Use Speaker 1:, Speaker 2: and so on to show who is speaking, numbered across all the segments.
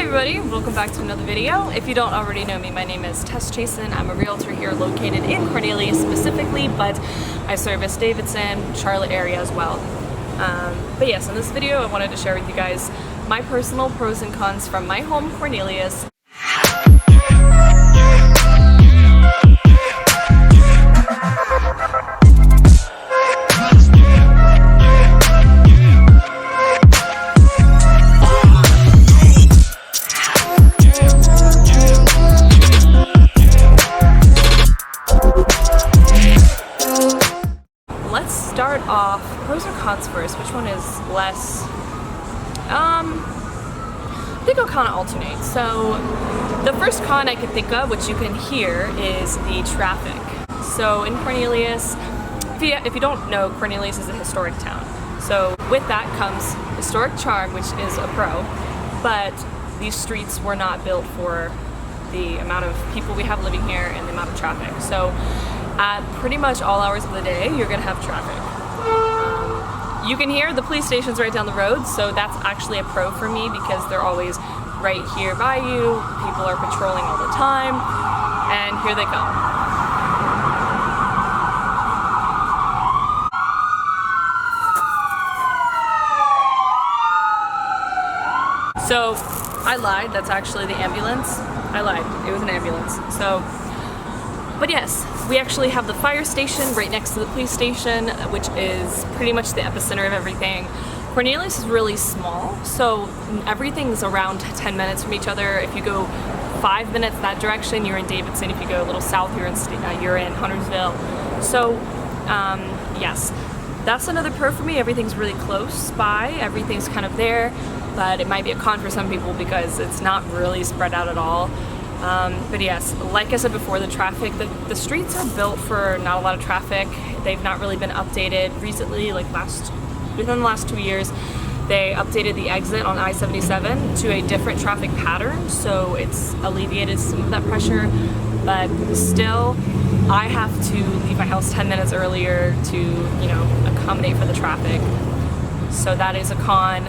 Speaker 1: everybody, welcome back to another video. If you don't already know me, my name is Tess Chasen. I'm a realtor here located in Cornelius specifically, but I service Davidson, Charlotte area as well. But yes, in this video I wanted to share with you guys my personal pros and cons from my home, Cornelius. Let's start off pros or cons first. Which one is less? I think I'll kind of alternate. So the first con I can think of, which you can hear, is the traffic. So in Cornelius, if you don't know, Cornelius is a historic town. So with that comes historic charm, which is a pro, but these streets were not built for the amount of people we have living here and the amount of traffic. So at pretty much all hours of the day, you're gonna have traffic. You can hear the police stations right down the road, so that's actually a pro for me because they're always right here by you. People are patrolling all the time, and here they come. So I lied, that's actually the ambulance. I lied, it was an ambulance. But yes, we actually have the fire station right next to the police station, which is pretty much the epicenter of everything. Cornelius is really small, so everything's around 10 minutes from each other. If you go 5 minutes that direction, you're in Davidson. If you go a little south, you're in Huntersville. So yes, that's another pro for me. Everything's really close by, everything's kind of there, but it might be a con for some people because it's not really spread out at all. But yes, like I said before, the traffic, the streets are built for not a lot of traffic. They've not really been updated recently, like within the last 2 years. They updated the exit on I-77 to a different traffic pattern, so it's alleviated some of that pressure, but still, I have to leave my house 10 minutes earlier to, accommodate for the traffic. So that is a con.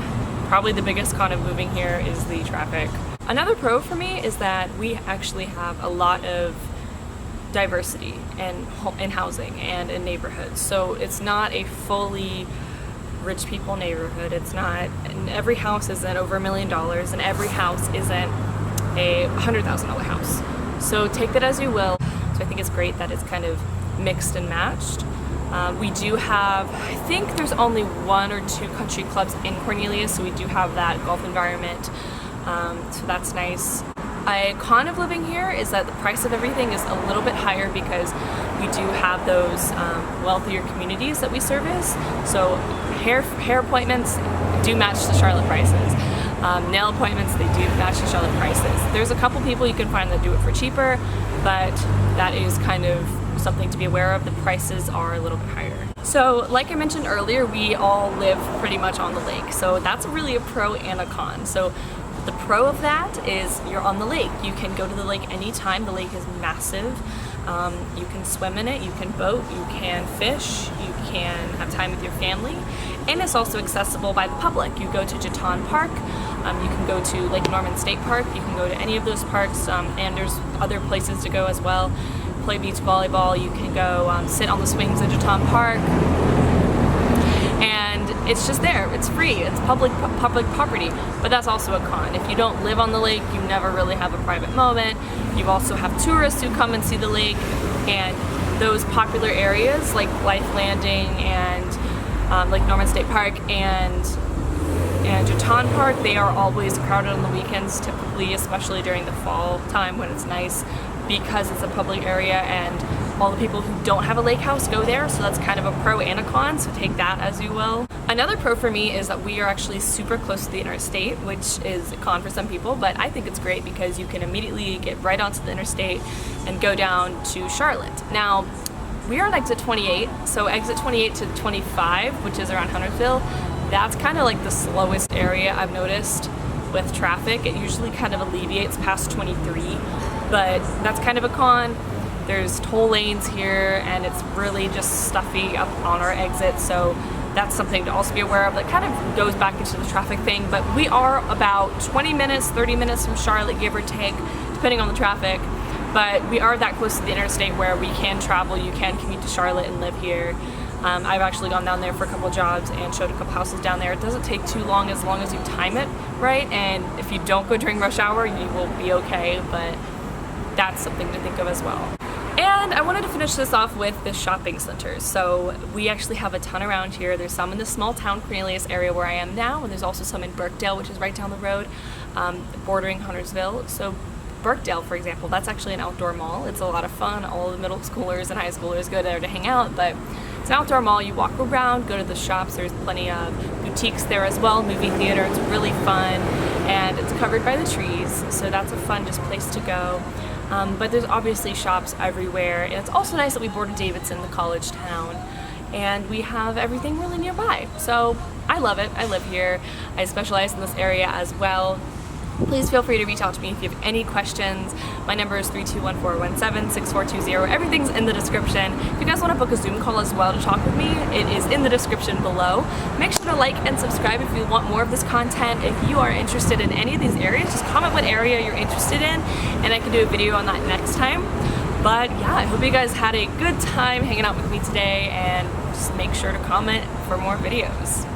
Speaker 1: Probably the biggest con of moving here is the traffic. Another pro for me is that we actually have a lot of diversity in housing and in neighborhoods. So it's not a fully rich people neighborhood. It's not, and every house isn't over $1 million, and every house isn't a $100,000 house. So take that as you will. So I think it's great that it's kind of mixed and matched. We do have, I think there's only 1 or 2 country clubs in Cornelius, so we do have that golf environment. So that's nice. A con of living here is that the price of everything is a little bit higher because we do have those wealthier communities that we service. So hair appointments do match the Charlotte prices. Nail appointments, they do match the Charlotte prices. There's a couple people you can find that do it for cheaper, but that is kind of something to be aware of. The prices are a little bit higher. So like I mentioned earlier, we all live pretty much on the lake. So that's really a pro and a con. So the pro of that is you're on the lake. You can go to the lake anytime. The lake is massive. You can swim in it, you can boat, you can fish, you can have time with your family, and it's also accessible by the public. You go to Jeton Park, you can go to Lake Norman State Park, you can go to any of those parks, and there's other places to go as well. Play beach volleyball, you can go sit on the swings at Jeton Park, and it's just there, it's free, it's public property. But that's also a con. If you don't live on the lake, you never really have a private moment. You also have tourists who come and see the lake, and those popular areas like Life Landing and Lake Norman State Park and Jeton Park, they are always crowded on the weekends, typically, especially during the fall time when it's nice, because it's a public area and all the people who don't have a lake house go there. So that's kind of a pro and a con, so take that as you will. Another pro for me is that we are actually super close to the interstate, which is a con for some people, but I think it's great because you can immediately get right onto the interstate and go down to Charlotte. Now, we are on exit 28, so exit 28 to 25, which is around Huntersville, that's kind of like the slowest area I've noticed with traffic. It usually kind of alleviates past 23, but that's kind of a con. There's toll lanes here and it's really just stuffy up on our exit, so that's something to also be aware of. That kind of goes back into the traffic thing, but we are about 20 minutes, 30 minutes from Charlotte, give or take, depending on the traffic. But we are that close to the interstate where we can travel. You can commute to Charlotte and live here. I've actually gone down there for a couple jobs and showed a couple houses down there. It doesn't take too long as you time it right, and if you don't go during rush hour, you will be okay, but that's something to think of as well. And I wanted to finish this off with the shopping centers. So we actually have a ton around here. There's some in the small town Cornelius area where I am now, and there's also some in Birkdale, which is right down the road, bordering Huntersville. So Birkdale, for example, that's actually an outdoor mall. It's a lot of fun. All the middle schoolers and high schoolers go there to hang out, but it's an outdoor mall. You walk around, go to the shops. There's plenty of boutiques there as well, movie theater. It's really fun, and it's covered by the trees, so that's a fun just place to go. But there's obviously shops everywhere, and it's also nice that we border Davidson, the college town, and we have everything really nearby. So I love it. I live here. I specialize in this area as well. Please feel free to reach out to me if you have any questions. My number is 321-417-6420. Everything's in the description. If you guys want to book a Zoom call as well to talk with me, it is in the description below. Make sure to like and subscribe if you want more of this content. If you are interested in any of these areas, just comment what area you're interested in, and I can do a video on that next time. But yeah, I hope you guys had a good time hanging out with me today, and just make sure to comment for more videos.